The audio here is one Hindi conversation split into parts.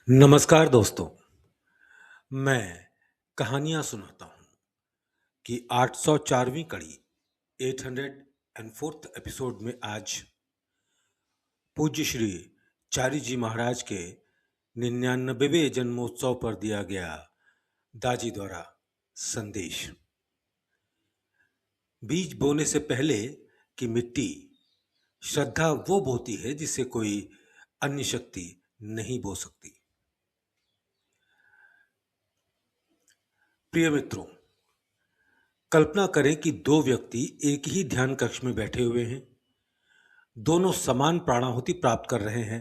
नमस्कार दोस्तों। मैं कहानियां सुनाता हूं कि 804वीं कड़ी 804th एपिसोड में आज पूज्य श्री चारी जी महाराज के 99वें जन्मोत्सव पर दिया गया दाजी द्वारा संदेश। बीज बोने से पहले की मिट्टी श्रद्धा वो बोती है जिसे कोई अन्य शक्ति नहीं बो सकती। प्रिय मित्रों, कल्पना करें कि दो व्यक्ति एक ही ध्यान कक्ष में बैठे हुए हैं। दोनों समान प्राणाहुति प्राप्त कर रहे हैं,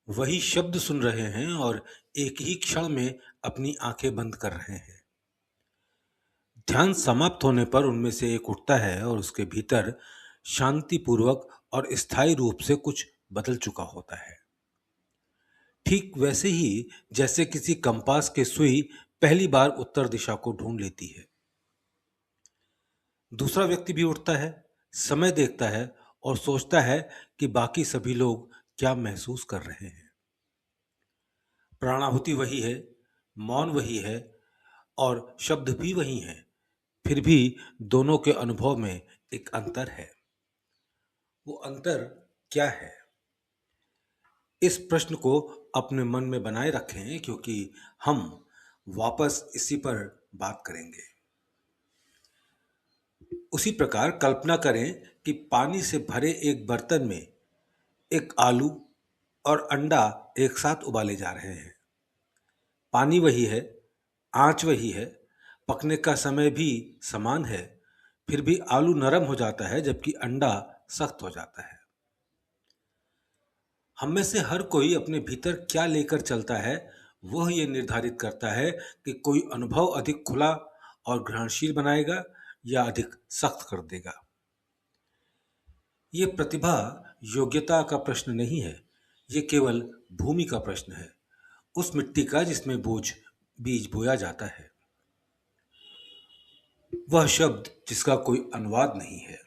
वही शब्द सुन रहे हैं और एक ही क्षण में अपनी आंखें बंद कर रहे हैं। ध्यान समाप्त होने पर उनमें से एक उठता है और उसके भीतर शांतिपूर्वक और स्थायी रूप से कुछ बदल चुका होता है। ठीक वैसे ही जैसे किसी कंपास के सुई पहली बार उत्तर दिशा को ढूंढ लेती है। दूसरा व्यक्ति भी उठता है, समय देखता है और सोचता है कि बाकी सभी लोग क्या महसूस कर रहे हैं। प्राणाहुति वही है, मौन वही है और शब्द भी वही हैं, फिर भी दोनों के अनुभव में एक अंतर है। वो अंतर क्या है? इस प्रश्न को अपने मन में बनाए रखें, क्योंकि हम वापस इसी पर बात करेंगे। उसी प्रकार कल्पना करें कि पानी से भरे एक बर्तन में एक आलू और अंडा एक साथ उबाले जा रहे हैं। पानी वही है, आंच वही है, पकने का समय भी समान है, फिर भी आलू नरम हो जाता है जबकि अंडा सख्त हो जाता है। हम में से हर कोई अपने भीतर क्या लेकर चलता है, वह यह निर्धारित करता है कि कोई अनुभव अधिक खुला और ग्रहणशील बनाएगा या अधिक सख्त कर देगा। ये प्रतिभा योग्यता का प्रश्न नहीं है, ये केवल भूमि का प्रश्न है, उस मिट्टी का जिसमें बीज बोया जाता है। वह शब्द जिसका कोई अनुवाद नहीं है।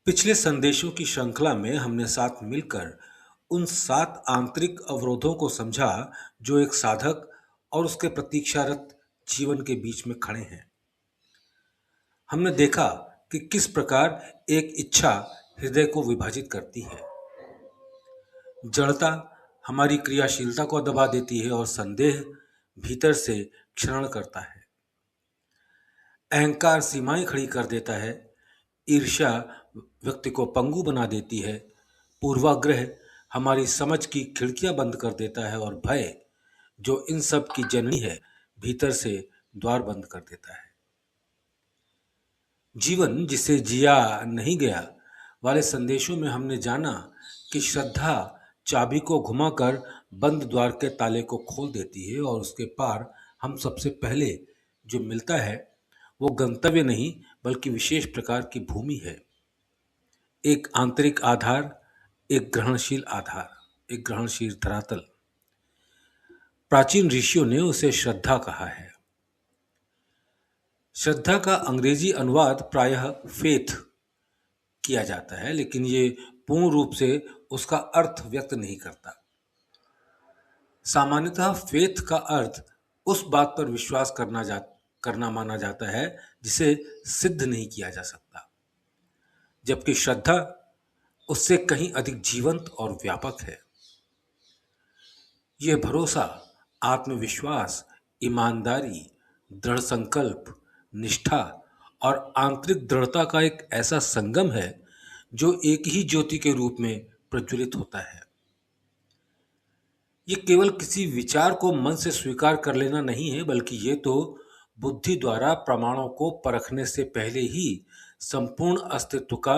पिछले संदेशों की श्रृंखला में हमने साथ मिलकर उन 7 आंतरिक अवरोधों को समझा जो एक साधक और उसके प्रतीक्षारत जीवन के बीच में खड़े हैं। हमने देखा कि किस प्रकार एक इच्छा हृदय को विभाजित करती है, जड़ता हमारी क्रियाशीलता को दबा देती है और संदेह भीतर से क्षरण करता है। अहंकार सीमाएं खड़ी कर देता है, ईर्ष्या व्यक्ति को पंगु बना देती है, पूर्वाग्रह हमारी समझ की खिड़कियां बंद कर देता है और भय, जो इन सब की जननी है, भीतर से द्वार बंद कर देता है। जीवन जिसे जिया नहीं गया वाले संदेशों में हमने जाना कि श्रद्धा चाबी को घुमाकर बंद द्वार के ताले को खोल देती है और उसके पार हम सबसे पहले जो मिलता है वो गंतव्य नहीं बल्कि विशेष प्रकार की भूमि है। एक आंतरिक आधार, एक ग्रहणशील आधार, एक ग्रहणशील धरातल। प्राचीन ऋषियों ने उसे श्रद्धा कहा है। श्रद्धा का अंग्रेजी अनुवाद प्रायः फेथ किया जाता है, लेकिन ये पूर्ण रूप से उसका अर्थ व्यक्त नहीं करता। सामान्यतः फेथ का अर्थ उस बात पर विश्वास करना माना जाता है जिसे सिद्ध नहीं किया जा सकता, जबकि श्रद्धा उससे कहीं अधिक जीवंत और व्यापक है। यह भरोसा, आत्मविश्वास, ईमानदारी, दृढ़ संकल्प, निष्ठा और आंतरिक दृढ़ता का एक ऐसा संगम है जो एक ही ज्योति के रूप में प्रज्वलित होता है। ये केवल किसी विचार को मन से स्वीकार कर लेना नहीं है, बल्कि ये तो बुद्धि द्वारा प्रमाणों को परखने से पहले ही संपूर्ण अस्तित्व का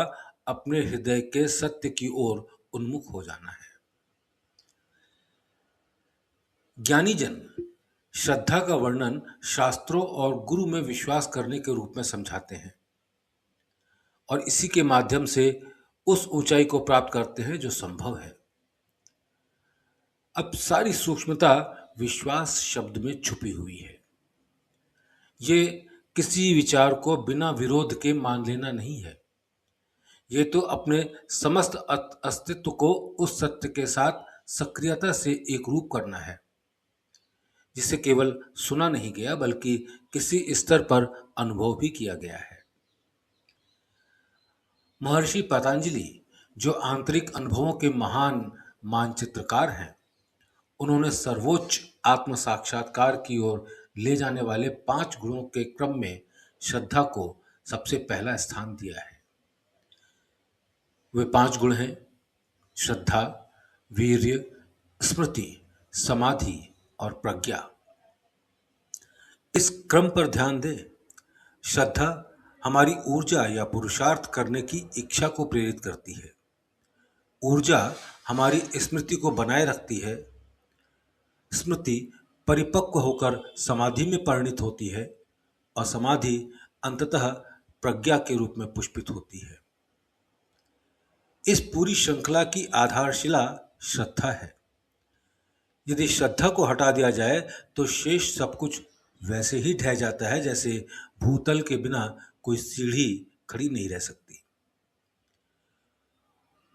अपने हृदय के सत्य की ओर उन्मुख हो जाना है। ज्ञानी जन श्रद्धा का वर्णन शास्त्रों और गुरु में विश्वास करने के रूप में समझाते हैं और इसी के माध्यम से उस ऊंचाई को प्राप्त करते हैं जो संभव है। अब सारी सूक्ष्मता विश्वास शब्द में छुपी हुई है। ये किसी विचार को बिना विरोध के मान लेना नहीं है, ये तो अपने समस्त अस्तित्व को उस सत्य के साथ सक्रियता से एकरूप करना है, जिसे केवल सुना नहीं गया बल्कि किसी स्तर पर अनुभव भी किया गया है। महर्षि पतंजलि, जो आंतरिक अनुभवों के महान मानचित्रकार हैं, उन्होंने सर्वोच्च आत्म साक्षात्कार की ओर ले जाने वाले 5 गुणों के क्रम में श्रद्धा को सबसे पहला स्थान दिया है। वे 5 गुण हैं: श्रद्धा, वीर्य, स्मृति, समाधि और प्रज्ञा। इस क्रम पर ध्यान दें। श्रद्धा हमारी ऊर्जा या पुरुषार्थ करने की इच्छा को प्रेरित करती है। ऊर्जा हमारी स्मृति को बनाए रखती है। स्मृति परिपक्व होकर समाधि में परिणित होती है और समाधि अंततः प्रज्ञा के रूप में पुष्पित होती है। इस पूरी श्रृंखला की आधारशिला श्रद्धा है। यदि श्रद्धा को हटा दिया जाए तो शेष सब कुछ वैसे ही ढह जाता है जैसे भूतल के बिना कोई सीढ़ी खड़ी नहीं रह सकती।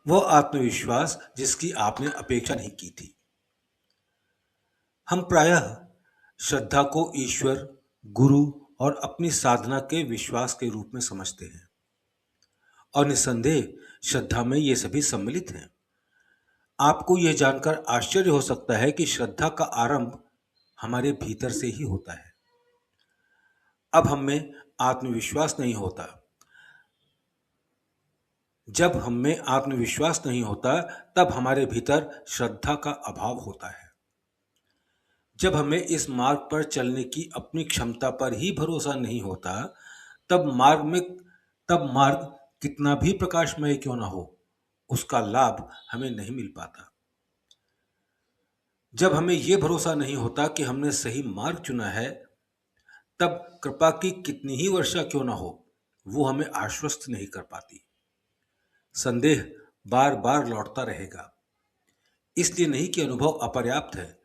वह आत्मविश्वास जिसकी आपने अपेक्षा नहीं की थी। हम प्रायः श्रद्धा को ईश्वर, गुरु और अपनी साधना के विश्वास के रूप में समझते हैं, और निस्संदेह श्रद्धा में ये सभी सम्मिलित हैं। आपको यह जानकर आश्चर्य हो सकता है कि श्रद्धा का आरंभ हमारे भीतर से ही होता है। अब हम में आत्मविश्वास नहीं होता। जब हम में आत्मविश्वास नहीं होता तब हमारे भीतर श्रद्धा का अभाव होता है। जब हमें इस मार्ग पर चलने की अपनी क्षमता पर ही भरोसा नहीं होता तब मार्ग कितना भी प्रकाशमय क्यों ना हो, उसका लाभ हमें नहीं मिल पाता। जब हमें यह भरोसा नहीं होता कि हमने सही मार्ग चुना है तब कृपा की कितनी ही वर्षा क्यों ना हो, वो हमें आश्वस्त नहीं कर पाती। संदेह बार बार लौटता रहेगा, इसलिए नहीं कि अनुभव अपर्याप्त है,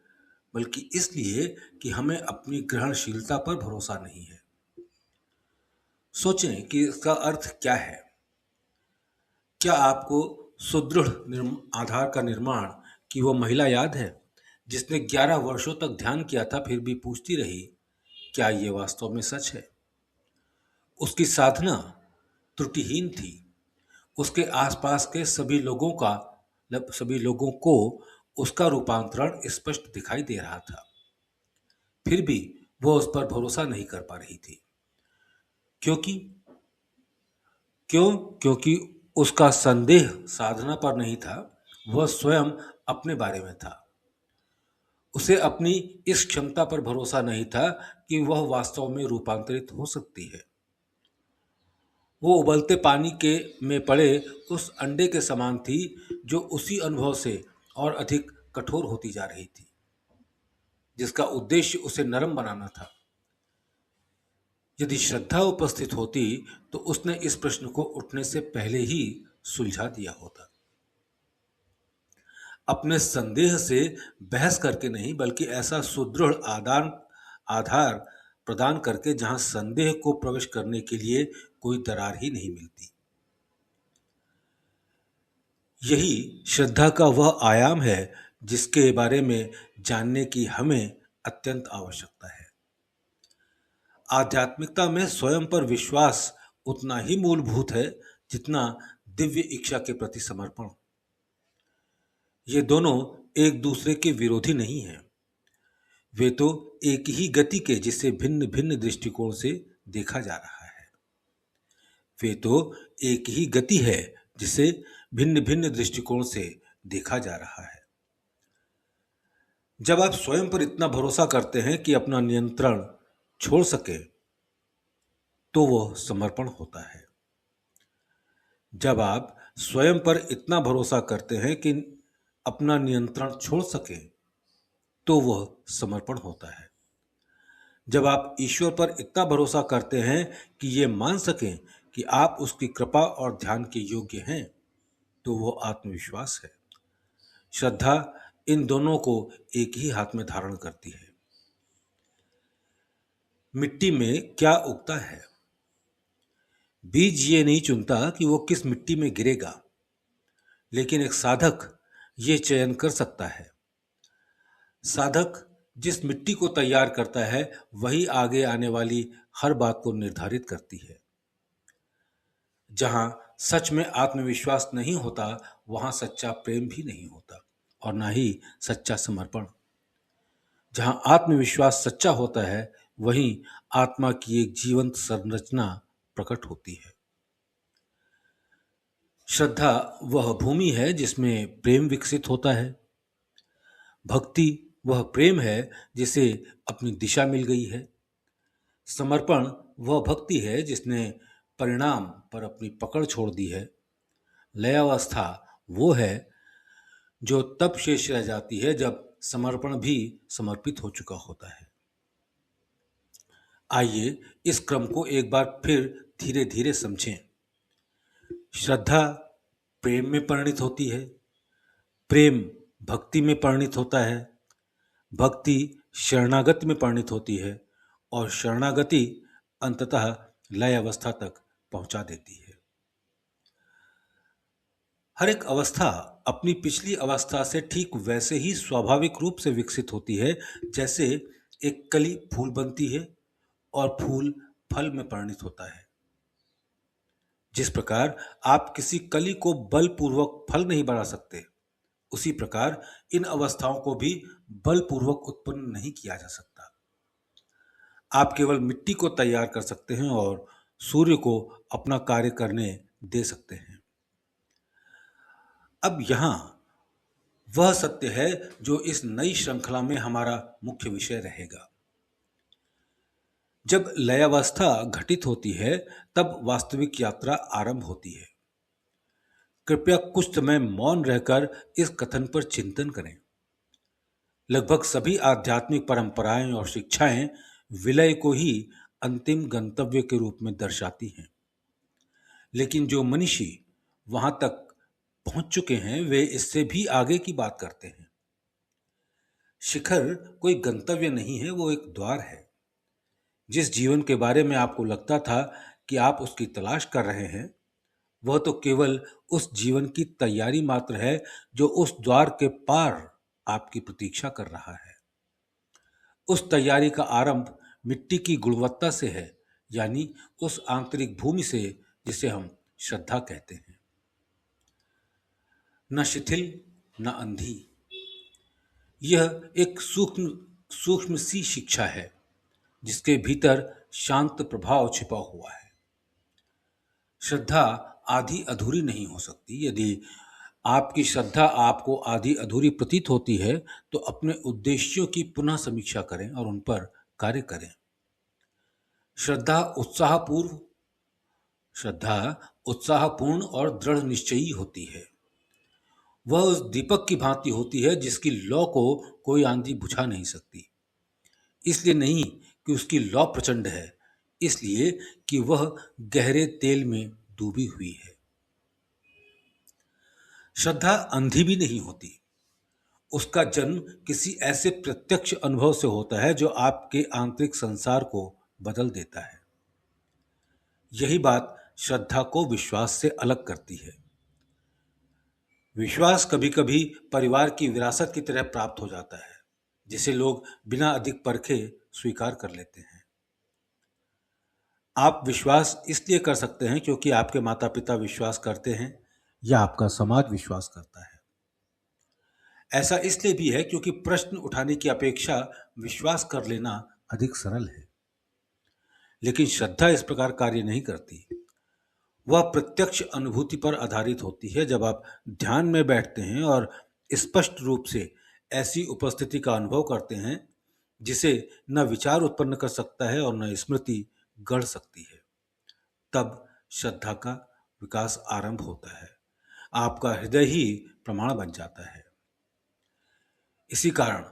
बल्कि इसलिए कि हमें अपनी ग्रहणशीलता पर भरोसा नहीं है। सोचें कि इसका अर्थ क्या है। क्या आपको सुदृढ़ आधार का निर्माण की वो महिला याद है जिसने 11 वर्षों तक ध्यान किया था फिर भी पूछती रही, क्या ये वास्तव में सच है? उसकी साधना त्रुटिहीन थी। उसके आसपास के सभी लोगों को उसका रूपांतरण स्पष्ट दिखाई दे रहा था, फिर भी वह उस पर भरोसा नहीं कर पा रही थी। क्योंकि उसका संदेह साधना पर नहीं था, वह स्वयं अपने बारे में था। उसे अपनी इस क्षमता पर भरोसा नहीं था कि वह वास्तव में रूपांतरित हो सकती है। वो उबलते पानी में पड़े उस अंडे के समान थी जो उसी अनुभव से और अधिक कठोर होती जा रही थी, जिसका उद्देश्य उसे नरम बनाना था। यदि श्रद्धा उपस्थित होती तो उसने इस प्रश्न को उठने से पहले ही सुलझा दिया होता। अपने संदेह से बहस करके नहीं, बल्कि ऐसा सुदृढ़ आधार प्रदान करके जहां संदेह को प्रवेश करने के लिए कोई दरार ही नहीं मिलती। यही श्रद्धा का वह आयाम है जिसके बारे में जानने की हमें अत्यंत आवश्यकता है। आध्यात्मिकता में स्वयं पर विश्वास उतना ही मूलभूत है जितना दिव्य इच्छा के प्रति समर्पण। ये दोनों एक दूसरे के विरोधी नहीं हैं। वे तो एक ही गति के जिसे भिन्न भिन्न दृष्टिकोण से देखा जा रहा है। वे तो एक ही गति है जिसे भिन्न भिन्न दृष्टिकोण से देखा जा रहा है। जब आप स्वयं पर इतना भरोसा करते हैं कि अपना नियंत्रण छोड़ सके तो वह समर्पण होता है। जब आप स्वयं पर इतना भरोसा करते हैं कि अपना नियंत्रण छोड़ सके तो वह समर्पण होता है। जब आप ईश्वर पर इतना भरोसा करते हैं कि ये मान सकें कि आप उसकी कृपा और ध्यान के योग्य हैं तो वह आत्मविश्वास है। श्रद्धा इन दोनों को एक ही हाथ में धारण करती है। मिट्टी में क्या उगता है? बीज ये नहीं चुनता कि वो किस मिट्टी में गिरेगा, लेकिन एक साधक ये चयन कर सकता है। साधक जिस मिट्टी को तैयार करता है वही आगे आने वाली हर बात को निर्धारित करती है। जहां सच में आत्मविश्वास नहीं होता वहां सच्चा प्रेम भी नहीं होता और ना ही सच्चा समर्पण। जहां आत्मविश्वास सच्चा होता है वहीं आत्मा की एक जीवंत संरचना प्रकट होती है। श्रद्धा वह भूमि है जिसमें प्रेम विकसित होता है। भक्ति वह प्रेम है जिसे अपनी दिशा मिल गई है। समर्पण वह भक्ति है जिसने परिणाम पर अपनी पकड़ छोड़ दी है। लयावस्था वो है जो तब शेष रह जाती है जब समर्पण भी समर्पित हो चुका होता है। आइए इस क्रम को एक बार फिर धीरे धीरे समझें। श्रद्धा प्रेम में परिणित होती है, प्रेम भक्ति में परिणित होता है, भक्ति शरणागति में परिणित होती है और शरणागति अंततः लय अवस्था तक पहुंचा देती है। हर एक अवस्था अपनी पिछली अवस्था से ठीक वैसे ही स्वाभाविक रूप से विकसित होती है जैसे एक कली फूल बनती है और फूल फल में परिणित होता है। जिस प्रकार आप किसी कली को बलपूर्वक फल नहीं बना सकते, उसी प्रकार इन अवस्थाओं को भी बलपूर्वक उत्पन्न नहीं किया जा सकता। आप केवल मिट्टी को तैयार कर सकते हैं और सूर्य को अपना कार्य करने दे सकते हैं। अब यहां वह सत्य है जो इस नई श्रृंखला में हमारा मुख्य विषय रहेगा। जब लयावस्था घटित होती है तब वास्तविक यात्रा आरंभ होती है। कृपया कुछ समय मौन रहकर इस कथन पर चिंतन करें। लगभग सभी आध्यात्मिक परंपराएं और शिक्षाएं विलय को ही अंतिम गंतव्य के रूप में दर्शाती हैं, लेकिन जो मनीषी वहां तक पहुंच चुके हैं वे इससे भी आगे की बात करते हैं। शिखर कोई गंतव्य नहीं है, वो एक द्वार है। जिस जीवन के बारे में आपको लगता था कि आप उसकी तलाश कर रहे हैं, वह तो केवल उस जीवन की तैयारी मात्र है जो उस द्वार के पार आपकी प्रतीक्षा कर रहा है। उस तैयारी का आरंभ मिट्टी की गुणवत्ता से है, यानी उस आंतरिक भूमि से जिसे हम श्रद्धा कहते हैं। न शिथिल न अंधी, यह एक सूक्ष्म सूक्ष्म सी शिक्षा है जिसके भीतर शांत प्रभाव छिपा हुआ है। श्रद्धा आधी अधूरी नहीं हो सकती। यदि आपकी श्रद्धा आपको आधी अधूरी प्रतीत होती है तो अपने उद्देश्यों की पुनः समीक्षा करें और उन पर कार्य करें। श्रद्धा उत्साहपूर्ण और दृढ़ निश्चयी होती है। वह उस दीपक की भांति होती है जिसकी लौ को कोई आंधी बुझा नहीं सकती। इसलिए नहीं कि उसकी लौ प्रचंड है, इसलिए कि वह गहरे तेल में डूबी हुई है। श्रद्धा अंधी भी नहीं होती। उसका जन्म किसी ऐसे प्रत्यक्ष अनुभव से होता है जो आपके आंतरिक संसार को बदल देता है। यही बात श्रद्धा को विश्वास से अलग करती है। विश्वास कभी कभी परिवार की विरासत की तरह प्राप्त हो जाता है, जिसे लोग बिना अधिक परखे स्वीकार कर लेते हैं। आप विश्वास इसलिए कर सकते हैं क्योंकि आपके माता पिता विश्वास करते हैं या आपका समाज विश्वास करता है। ऐसा इसलिए भी है क्योंकि प्रश्न उठाने की अपेक्षा विश्वास कर लेना अधिक सरल है। लेकिन श्रद्धा इस प्रकार कार्य नहीं करती। वह प्रत्यक्ष अनुभूति पर आधारित होती है। जब आप ध्यान में बैठते हैं और स्पष्ट रूप से ऐसी उपस्थिति का अनुभव करते हैं जिसे न विचार उत्पन्न कर सकता है और न स्मृति गढ़ सकती है, तब श्रद्धा का विकास आरंभ होता है। आपका हृदय ही प्रमाण बन जाता है। इसी कारण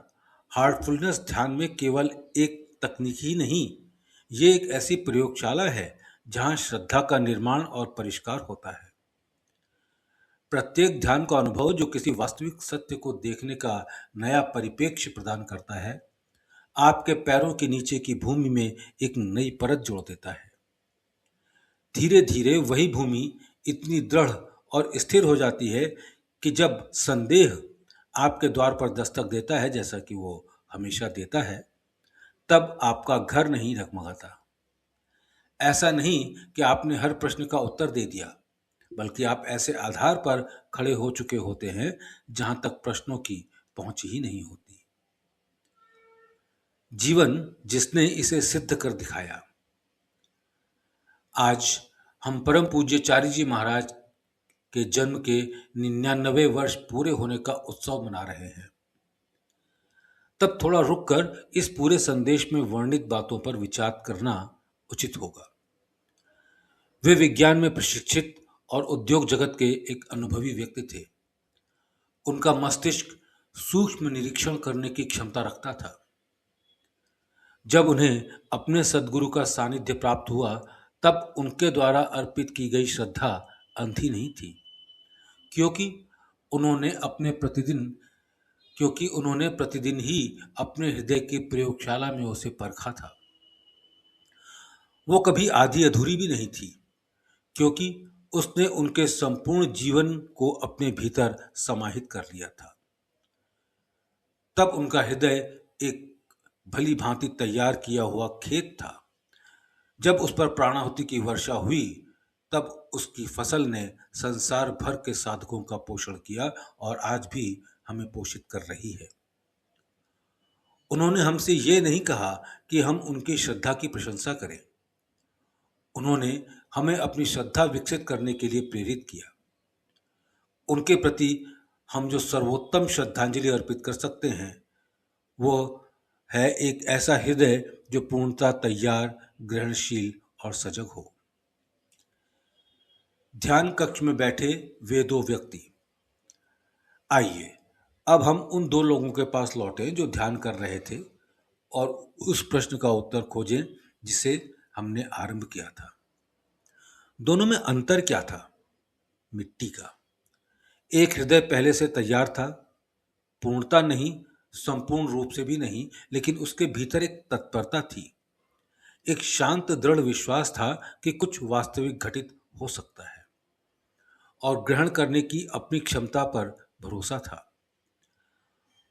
हार्टफुलनेस ध्यान में केवल एक तकनीक ही नहीं, ये एक ऐसी प्रयोगशाला है जहां श्रद्धा का निर्माण और परिष्कार होता है। प्रत्येक ध्यान का अनुभव जो किसी वास्तविक सत्य को देखने का नया परिप्रेक्ष्य प्रदान करता है, आपके पैरों के नीचे की भूमि में एक नई परत जोड़ देता है। धीरे धीरे वही भूमि इतनी दृढ़ और स्थिर हो जाती है कि जब संदेह आपके द्वार पर दस्तक देता है, जैसा कि वो हमेशा देता है, तब आपका घर नहीं डगमगाता। ऐसा नहीं कि आपने हर प्रश्न का उत्तर दे दिया, बल्कि आप ऐसे आधार पर खड़े हो चुके होते हैं जहां तक प्रश्नों की पहुंच ही नहीं होती। जीवन जिसने इसे सिद्ध कर दिखाया। आज हम परम पूज्य चारी जी महाराज के जन्म के 99 वर्ष पूरे होने का उत्सव मना रहे हैं। तब थोड़ा रुककर इस पूरे संदेश में वर्णित बातों पर विचार करना उचित होगा। वे विज्ञान में प्रशिक्षित और उद्योग जगत के एक अनुभवी व्यक्ति थे। उनका मस्तिष्क सूक्ष्म निरीक्षण करने की क्षमता रखता था। जब उन्हें अपने सद्गुरु का सानिध्य प्राप्त हुआ, तब उनके द्वारा अर्पित की गई श्रद्धा अंधी नहीं थी, क्योंकि उन्होंने प्रतिदिन ही अपने हृदय की प्रयोगशाला में उसे परखा था। वो कभी आधी अधूरी भी नहीं थी, क्योंकि उसने उनके संपूर्ण जीवन को अपने भीतर समाहित कर लिया था। तब उनका हृदय एक भली भांति तैयार किया हुआ खेत था। जब उस पर प्राणाहुति की वर्षा हुई, तब उसकी फसल ने संसार भर के साधकों का पोषण किया और आज भी हमें पोषित कर रही है। उन्होंने हमसे ये नहीं कहा कि हम उनकी श्रद्धा की प्रशंसा करें। उन्होंने हमें अपनी श्रद्धा विकसित करने के लिए प्रेरित किया। उनके प्रति हम जो सर्वोत्तम श्रद्धांजलि अर्पित कर सकते हैं, वो है एक ऐसा हृदय जो पूर्णतः तैयार, ग्रहणशील और सजग हो। ध्यान कक्ष में बैठे वे दो व्यक्ति। आइए अब हम उन दो लोगों के पास लौटें जो ध्यान कर रहे थे और उस प्रश्न का उत्तर खोजें जिसे हमने आरंभ किया था। दोनों में अंतर क्या था? मिट्टी का। एक हृदय पहले से तैयार था, पूर्णता नहीं, संपूर्ण रूप से भी नहीं, लेकिन उसके भीतर एक तत्परता थी, एक शांत दृढ़ विश्वास था कि कुछ वास्तविक घटित हो सकता है, और ग्रहण करने की अपनी क्षमता पर भरोसा था।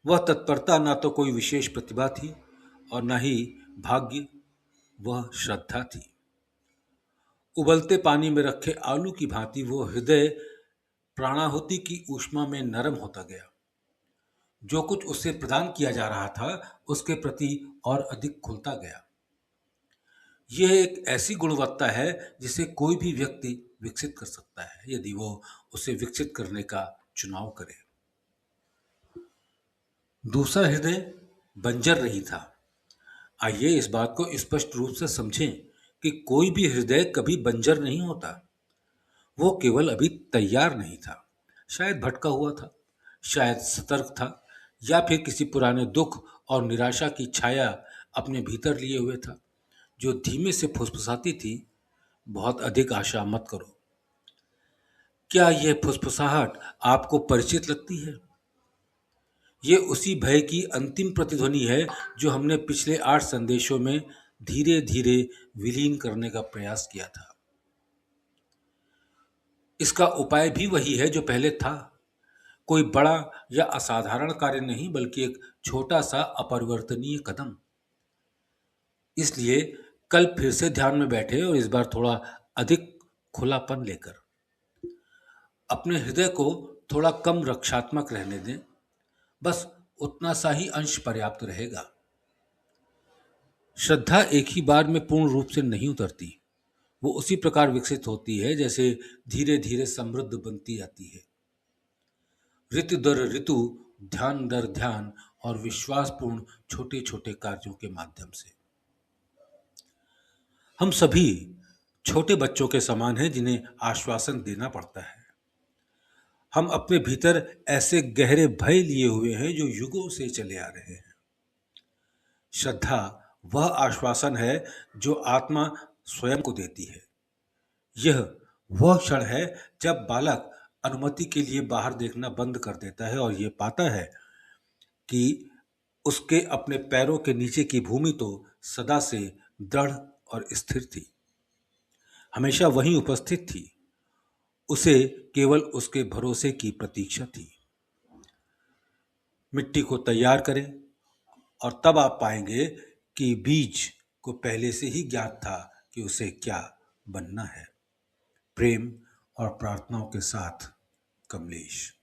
वह तत्परता ना तो कोई विशेष प्रतिभा थी और न ही भाग्य, वह श्रद्धा थी। उबलते पानी में रखे आलू की भांति वो हृदय प्राणाहुति की ऊष्मा में नरम होता गया। जो कुछ उससे प्रदान किया जा रहा था उसके प्रति और अधिक खुलता गया। यह एक ऐसी गुणवत्ता है जिसे कोई भी व्यक्ति विकसित कर सकता है, यदि वो उसे विकसित करने का चुनाव करे। दूसरा हृदय बंजर नहीं था। आइए इस बात को स्पष्ट रूप से समझें कि कोई भी हृदय कभी बंजर नहीं होता। वो केवल अभी तैयार नहीं था, शायद भटका हुआ था, शायद सतर्क था, या फिर किसी पुराने दुख और निराशा की छाया अपने भीतर लिए हुए था, जो धीमे से फुसफुसाती थी, बहुत अधिक आशा मत करो। क्या यह फुसफुसाहट आपको परिचित लगती है? ये उसी भय की अंतिम प्रतिध्वनि है जो हमने पिछले 8 संदेशों में धीरे धीरे विलीन करने का प्रयास किया था। इसका उपाय भी वही है जो पहले था। कोई बड़ा या असाधारण कार्य नहीं, बल्कि एक छोटा सा अपरिवर्तनीय कदम। इसलिए कल फिर से ध्यान में बैठे और इस बार थोड़ा अधिक खुलापन लेकर अपने हृदय को थोड़ा कम रक्षात्मक रहने दें। बस उतना सा ही अंश पर्याप्त रहेगा। श्रद्धा एक ही बार में पूर्ण रूप से नहीं उतरती। वो उसी प्रकार विकसित होती है जैसे धीरे धीरे समृद्ध बनती जाती है। ऋतु दर ऋतु, ध्यान दर ध्यान और विश्वासपूर्ण छोटे छोटे कार्यों के माध्यम से। हम सभी छोटे बच्चों के समान हैं जिन्हें आश्वासन देना पड़ता है। हम अपने भीतर ऐसे गहरे भय लिए हुए हैं जो युगों से चले आ रहे हैं। श्रद्धा वह आश्वासन है जो आत्मा स्वयं को देती है। यह वह क्षण है जब बालक अनुमति के लिए बाहर देखना बंद कर देता है और यह पाता है कि उसके अपने पैरों के नीचे की भूमि तो सदा से दृढ़ और स्थिर थी, हमेशा वहीं उपस्थित थी। उसे केवल उसके भरोसे की प्रतीक्षा थी। मिट्टी को तैयार करें और तब आप पाएंगे कि बीज को पहले से ही ज्ञात था कि उसे क्या बनना है। प्रेम और प्रार्थनाओं के साथ, कमलेश।